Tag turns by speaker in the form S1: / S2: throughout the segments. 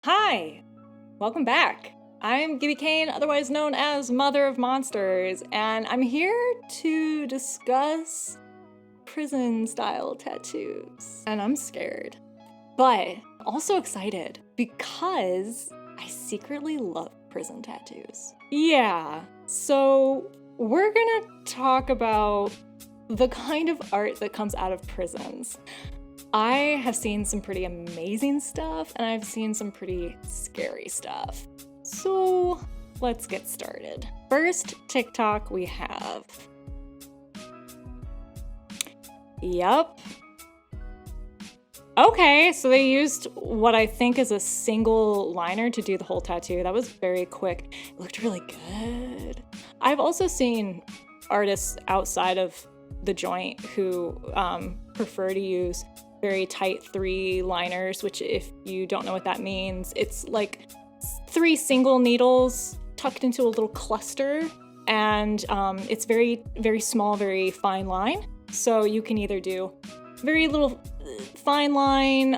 S1: Hi, welcome back. I'm Gibby Kane, otherwise known as Mother of Monsters, and I'm here to discuss prison-style tattoos. And I'm scared, but also excited because I secretly love prison tattoos. Yeah, so we're gonna talk about the kind of art that comes out of prisons. I have seen some pretty amazing stuff, and I've seen some pretty scary stuff. So let's get started. First TikTok we have. Yup. Okay, so they used what I think is a single liner to do the whole tattoo. That was very quick. It looked really good. I've also seen artists outside of the joint who prefer to use very tight 3 liners, which if you don't know what that means, it's like 3 single needles tucked into a little cluster, and it's very, very small, very fine line. So you can either do very little fine line,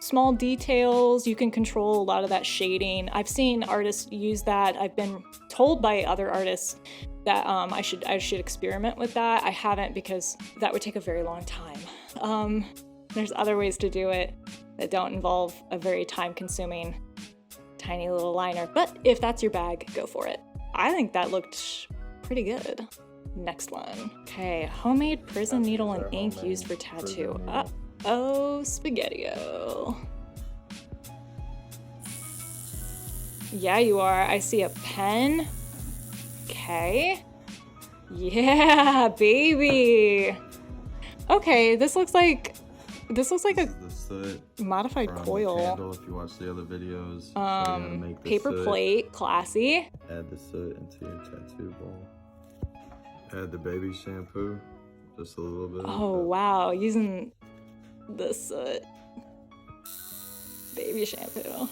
S1: small details. You can control a lot of that shading. I've seen artists use that. I've been told by other artists that I should experiment with that. I haven't because that would take a very long time. There's other ways to do it that don't involve a very time-consuming tiny little liner, but if that's your bag, go for it. I think that looked pretty good. Next one. Okay, homemade prison needle and ink used for tattoo. Uh-oh, spaghetti-o. Yeah, you are. I see a pen. Okay. Yeah, baby. Okay, this looks like a modified coil.
S2: Candle, if you watch the other videos.
S1: Paper plate, classy.
S2: Add the soot into your tattoo bowl. Add the baby shampoo, just a little bit.
S1: Oh wow, using the soot. Baby shampoo.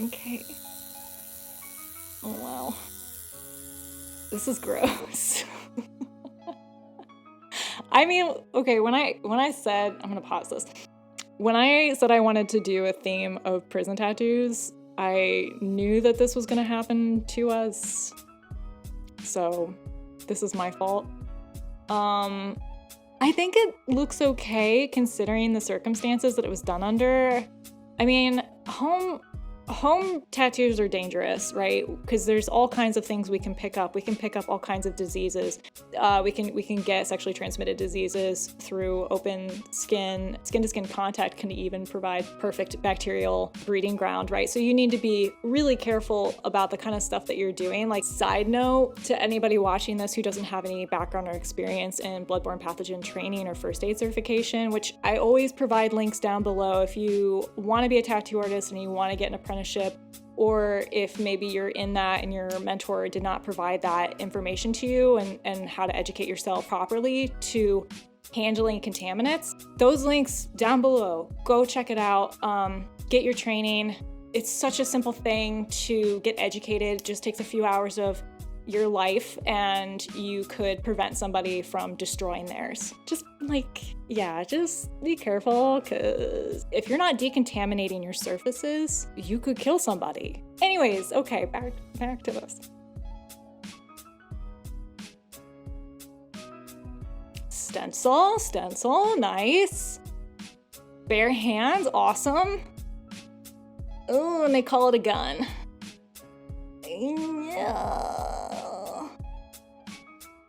S1: Okay. Oh wow. This is gross. I mean, okay, when I said, I'm gonna pause this. When I said I wanted to do a theme of prison tattoos, I knew that this was gonna happen to us. So this is my fault. I think it looks okay considering the circumstances that it was done under. I mean, home tattoos are dangerous, right? Because there's all kinds of things we can pick up. We can pick up all kinds of diseases. We can get sexually transmitted diseases through open skin. Skin-to-skin contact can even provide perfect bacterial breeding ground, right? So you need to be really careful about the kind of stuff that you're doing. Like, side note to anybody watching this who doesn't have any background or experience in bloodborne pathogen training or first aid certification, which I always provide links down below if you want to be a tattoo artist and you want to get an apprenticeship, or if maybe you're in that and your mentor did not provide that information to you and how to educate yourself properly to handling contaminants. Those links down below, go check it out, get your training. It's such a simple thing to get educated. It just takes a few hours of your life and you could prevent somebody from destroying theirs. Just be careful, because if you're not decontaminating your surfaces, you could kill somebody. Anyways, okay, back to this. Stencil, nice. Bare hands, awesome. Oh, and they call it a gun. Yeah.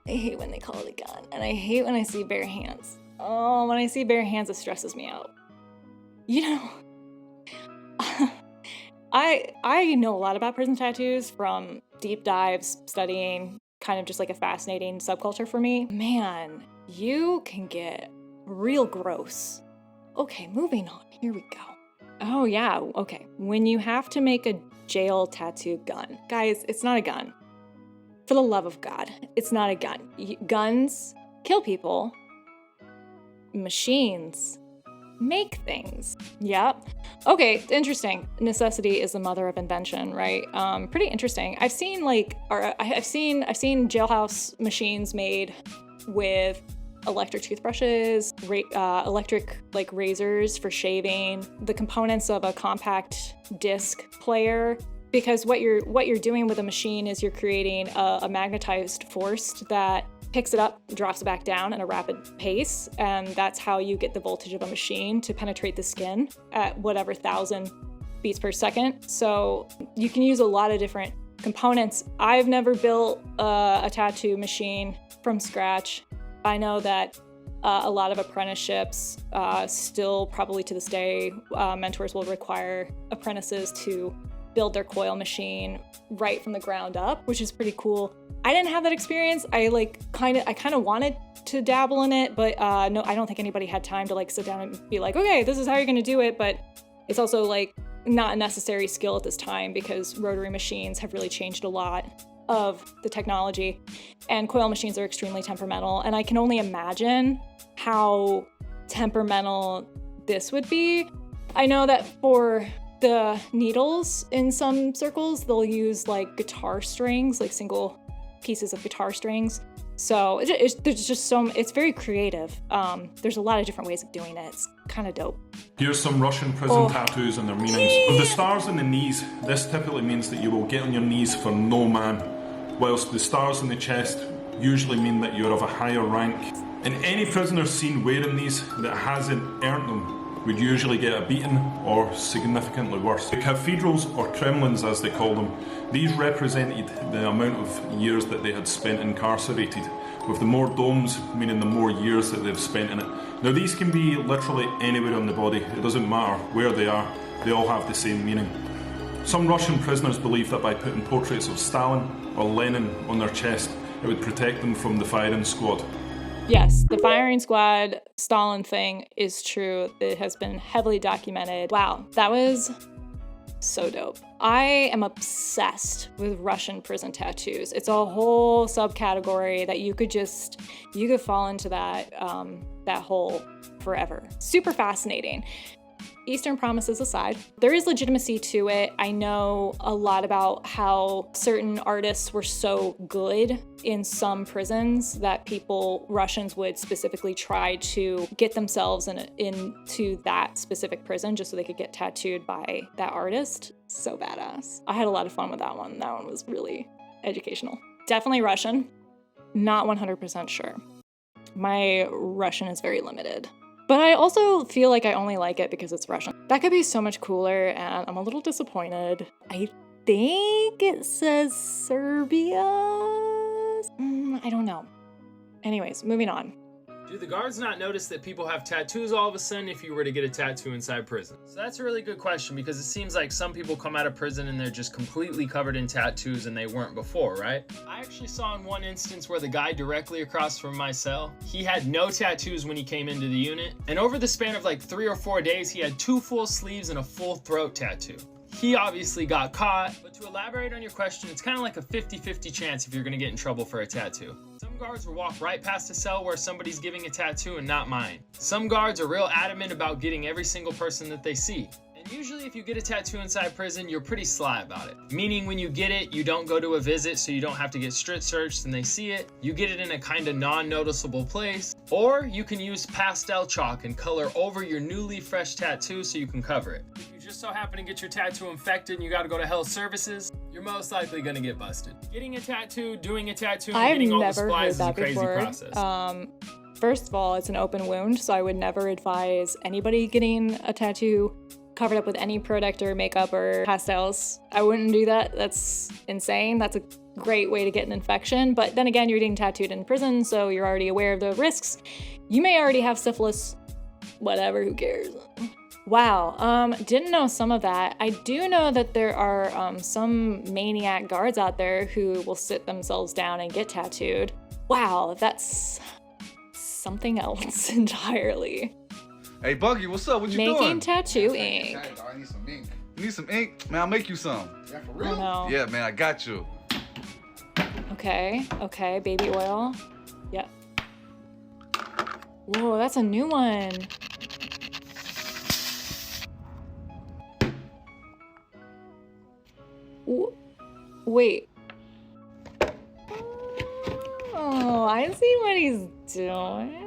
S1: I hate when they call it a gun, and I hate when I see bare hands. Oh, when I see bare hands, it stresses me out. You know, I know a lot about prison tattoos from deep dives, studying, kind of just like a fascinating subculture for me. Man, you can get real gross. Okay, moving on. Here we go. Oh yeah, okay. When you have to make a jail tattoo gun. Guys, it's not a gun. For the love of God, it's not a gun. Guns kill people. Machines make things. Yep. Okay, interesting. Necessity is the mother of invention, right? Pretty interesting. I've seen jailhouse machines made with electric toothbrushes, electric like razors for shaving, the components of a compact disc player. Because what you're doing with a machine is you're creating a magnetized force that picks it up, drops it back down at a rapid pace, and that's how you get the voltage of a machine to penetrate the skin at whatever 1,000 beats per second. So you can use a lot of different components. I've never built a tattoo machine from scratch. I know that a lot of apprenticeships, still probably to this day, mentors will require apprentices to build their coil machine right from the ground up, which is pretty cool. I didn't have that experience. I kind of wanted to dabble in it, but no, I don't think anybody had time to like sit down and be like, okay, this is how you're gonna do it. But it's also like not a necessary skill at this time because rotary machines have really changed a lot of the technology, and coil machines are extremely temperamental. And I can only imagine how temperamental this would be. I know that for the needles in some circles, they'll use like guitar strings, like single pieces of guitar strings. So there's just it's very creative. There's a lot of different ways of doing it. It's kind of dope.
S3: Here's some Russian prison tattoos and their meanings. With the stars in the knees, this typically means that you will get on your knees for no man, whilst the stars in the chest usually mean that you're of a higher rank. And any prisoner seen wearing these that hasn't earned them would usually get a beating or significantly worse. The cathedrals, or Kremlins as they call them, these represented the amount of years that they had spent incarcerated, with the more domes meaning the more years that they've spent in it. Now these can be literally anywhere on the body, it doesn't matter where they are, they all have the same meaning. Some Russian prisoners believe that by putting portraits of Stalin or Lenin on their chest, it would protect them from the firing squad.
S1: Yes, the firing squad Stalin thing is true. It has been heavily documented. Wow, that was so dope. I am obsessed with Russian prison tattoos. It's a whole subcategory that you could fall into that hole forever. Super fascinating. Eastern promises aside, there is legitimacy to it. I know a lot about how certain artists were so good in some prisons that Russians would specifically try to get themselves into that specific prison just so they could get tattooed by that artist. So badass. I had a lot of fun with that one. That one was really educational. Definitely Russian. Not 100% sure. My Russian is very limited. But I also feel like I only like it because it's Russian. That could be so much cooler, and I'm a little disappointed. I think it says Serbia? I don't know. Anyways, moving on.
S4: Do the guards not notice that people have tattoos all of a sudden if you were to get a tattoo inside prison? So that's a really good question, because it seems like some people come out of prison and they're just completely covered in tattoos and they weren't before, right? I actually saw in one instance where the guy directly across from my cell, he had no tattoos when he came into the unit, and over the span of like 3 or 4 days, he had 2 full sleeves and a full throat tattoo. He obviously got caught, but to elaborate on your question, it's kind of like a 50-50 chance if you're gonna get in trouble for a tattoo. Some guards will walk right past a cell where somebody's giving a tattoo and not mine. Some guards are real adamant about getting every single person that they see. And usually if you get a tattoo inside prison, you're pretty sly about it. Meaning when you get it, you don't go to a visit so you don't have to get strip searched and they see it. You get it in a kind of non-noticeable place. Or you can use pastel chalk and color over your newly fresh tattoo so you can cover it. If you just so happen to get your tattoo infected and you gotta go to health services, you're most likely gonna get busted. Getting a tattoo, doing a tattoo, and getting all the supplies is a crazy process.
S1: First of all, it's an open wound, so I would never advise anybody getting a tattoo covered up with any product or makeup or pastels. I wouldn't do that. That's insane. That's a great way to get an infection. But then again, you're getting tattooed in prison, so you're already aware of the risks. You may already have syphilis. Whatever, who cares? Wow, didn't know some of that. I do know that there are some maniac guards out there who will sit themselves down and get tattooed. Wow, that's something else entirely.
S5: Hey, Buggy, what's up? What you
S1: doing?
S5: Making
S1: tattoo ink.
S5: I need some ink. You need some ink? Man, I'll make you some.
S6: Yeah, for real?
S1: Oh, no.
S5: Yeah, man, I got you.
S1: Okay, baby oil. Yep. Whoa, that's a new one. Wait. Oh, I see what he's doing.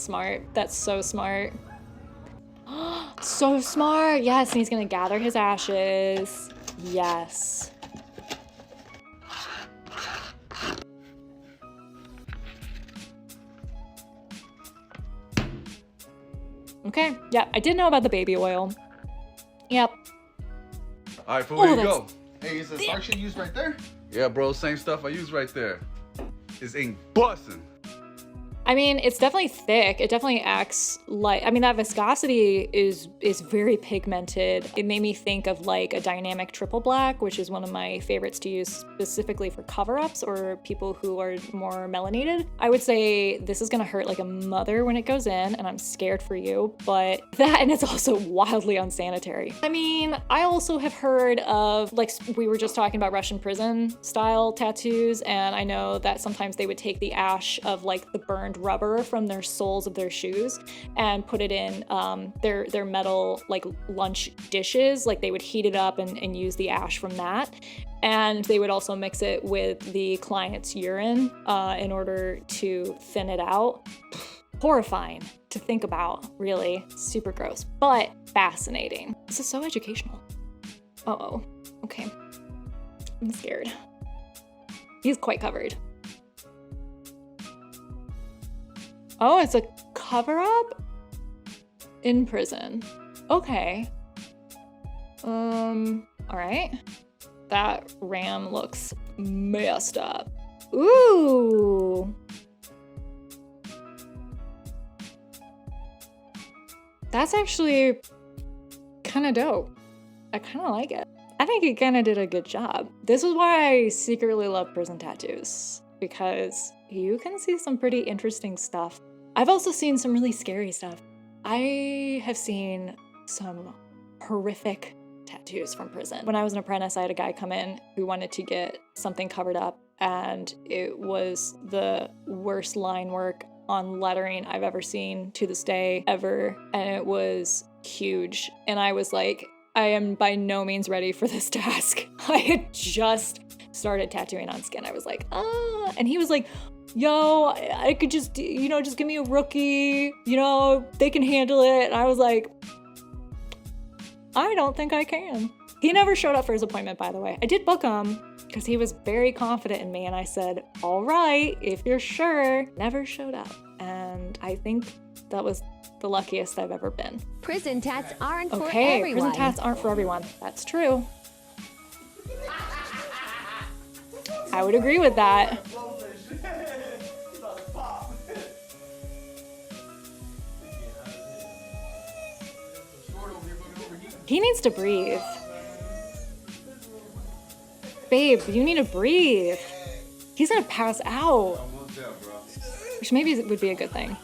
S1: smart. That's so smart. So smart. Yes, and he's gonna gather his ashes. Yes. Okay, yeah, I did know about the baby oil. Yep.
S5: All right, fool, where you
S1: that's-
S5: go? Hey, is the dark shit used right there? Yeah, bro, same stuff I use right there. This ink busting.
S1: I mean, it's definitely thick. It definitely acts like, I mean, that viscosity is very pigmented. It made me think of like a dynamic triple black, which is one of my favorites to use specifically for cover-ups or people who are more melanated. I would say this is gonna hurt like a mother when it goes in, and I'm scared for you, but that, and it's also wildly unsanitary. I mean, I also have heard of, like we were just talking about Russian prison style tattoos, and I know that sometimes they would take the ash of like the burned rubber from their soles of their shoes and put it in their metal like lunch dishes. Like they would heat it up and use the ash from that. And they would also mix it with the client's urine in order to thin it out. Horrifying to think about, really. Super gross, but fascinating. This is so educational. Uh-oh, okay. I'm scared. He's quite covered. Oh, it's a cover-up? In prison. Okay. All right. That ram looks messed up. Ooh. That's actually kind of dope. I kind of like it. I think he kind of did a good job. This is why I secretly love prison tattoos, because you can see some pretty interesting stuff. I've also seen some really scary stuff. I have seen some horrific tattoos from prison. When I was an apprentice, I had a guy come in who wanted to get something covered up, and it was the worst line work on lettering I've ever seen to this day, ever. And it was huge. And I was like, I am by no means ready for this task. I had just started tattooing on skin. I was like, ah. And he was like, yo, I could just, just give me a rookie, they can handle it. And I was like, I don't think I can. He never showed up for his appointment, by the way. I did book him because he was very confident in me, and I said, all right, if you're sure. Never showed up. And I think that was the luckiest I've ever been.
S6: Prison tats aren't for
S1: Okay,
S6: everyone.
S1: prison tats aren't for everyone. That's true. I would agree with that. He needs to breathe. Babe, you need to breathe. He's gonna pass out. Which maybe would be a good thing.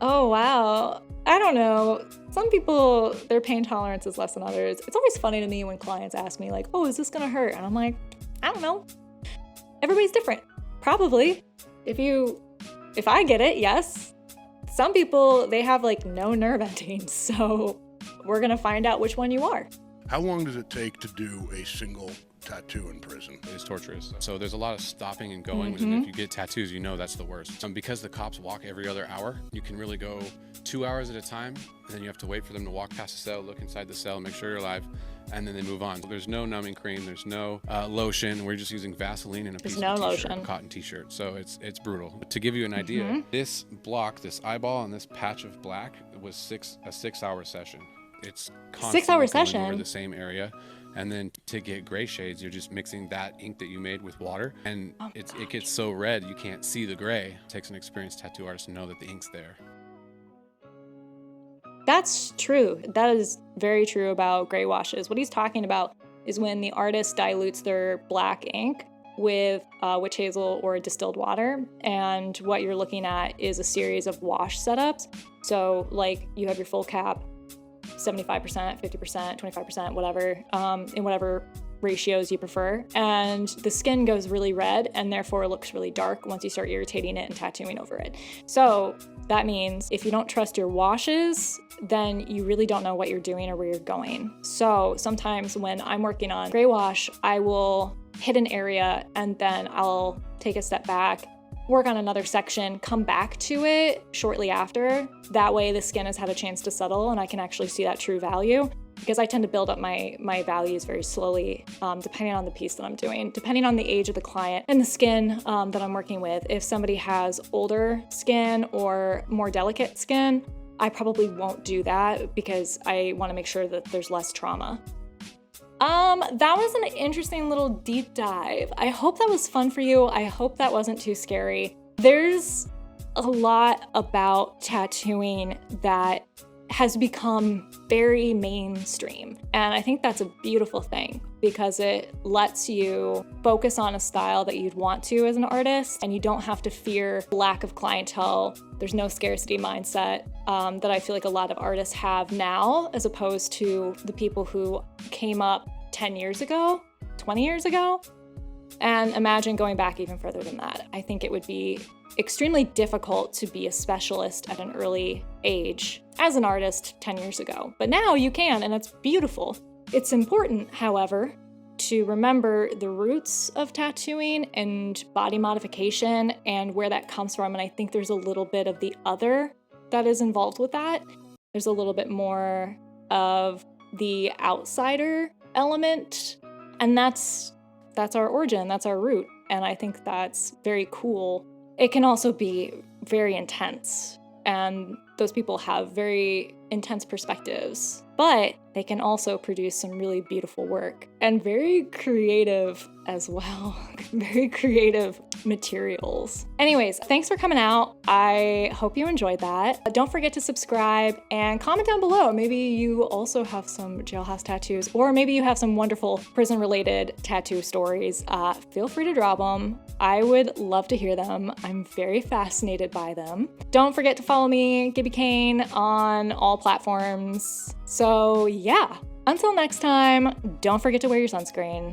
S1: Oh, wow. I don't know. Some people, their pain tolerance is less than others. It's always funny to me when clients ask me like, oh, is this gonna hurt? And I'm like, I don't know. Everybody's different. Probably. If I get it, yes. Some people, they have like no nerve endings, so we're gonna find out which one you are.
S7: How long does it take to do a single tattoo in prison?
S8: It's torturous. So there's a lot of stopping and going, and if you get tattoos, that's the worst. Because the cops walk every other hour, you can really go 2 hours at a time, and then you have to wait for them to walk past the cell, look inside the cell, make sure you're alive, and then they move on. There's no numbing cream, there's no lotion. We're just using Vaseline and a piece of a t-shirt, a cotton t-shirt. So it's brutal. To give you an idea, this block, this eyeball, and this patch of black was a 6-hour session. It's constantly
S1: 6-hour
S8: going
S1: session
S8: over the same area. And then to get gray shades, you're just mixing that ink that you made with water, and it gets so red you can't see the gray. It takes an experienced tattoo artist to know that the ink's there. That's true. That is very true about gray washes. What he's talking about is when the artist dilutes their black ink with witch hazel or distilled water, and what you're looking at is a series of wash setups. So like you have your full cap, 75%, 50%, 25%, whatever, in whatever ratios you prefer. And the skin goes really red, and therefore it looks really dark once you start irritating it and tattooing over it. So that means if you don't trust your washes, then you really don't know what you're doing or where you're going. So sometimes when I'm working on gray wash, I will hit an area, and then I'll take a step back, work on another section, come back to it shortly after. That way the skin has had a chance to settle and I can actually see that true value, because I tend to build up my values very slowly, depending on the piece that I'm doing, depending on the age of the client and the skin that I'm working with. If somebody has older skin or more delicate skin, I probably won't do that because I want to make sure that there's less trauma. That was an interesting little deep dive. I hope that was fun for you. I hope that wasn't too scary. There's a lot about tattooing that has become very mainstream. And I think that's a beautiful thing because it lets you focus on a style that you'd want to as an artist, and you don't have to fear lack of clientele. There's no scarcity mindset that I feel like a lot of artists have now, as opposed to the people who came up 10 years ago, 20 years ago. And imagine going back even further than that. I think it would be extremely difficult to be a specialist at an early age as an artist 10 years ago. But now you can, and it's beautiful. It's important, however, to remember the roots of tattooing and body modification and where that comes from. And I think there's a little bit of the other that is involved with that. There's a little bit more of the outsider element, and that's our origin, that's our root, and I think that's very cool. It can also be very intense, and those people have very intense perspectives, but they can also produce some really beautiful work and very creative as well. Very creative materials. Anyways, thanks for coming out. I hope you enjoyed that. Don't forget to subscribe and comment down below. Maybe you also have some jailhouse tattoos, or maybe you have some wonderful prison-related tattoo stories. Feel free to drop them. I would love to hear them. I'm very fascinated by them. Don't forget to follow me, Gibby Kane, on all platforms. So yeah, until next time, don't forget to wear your sunscreen.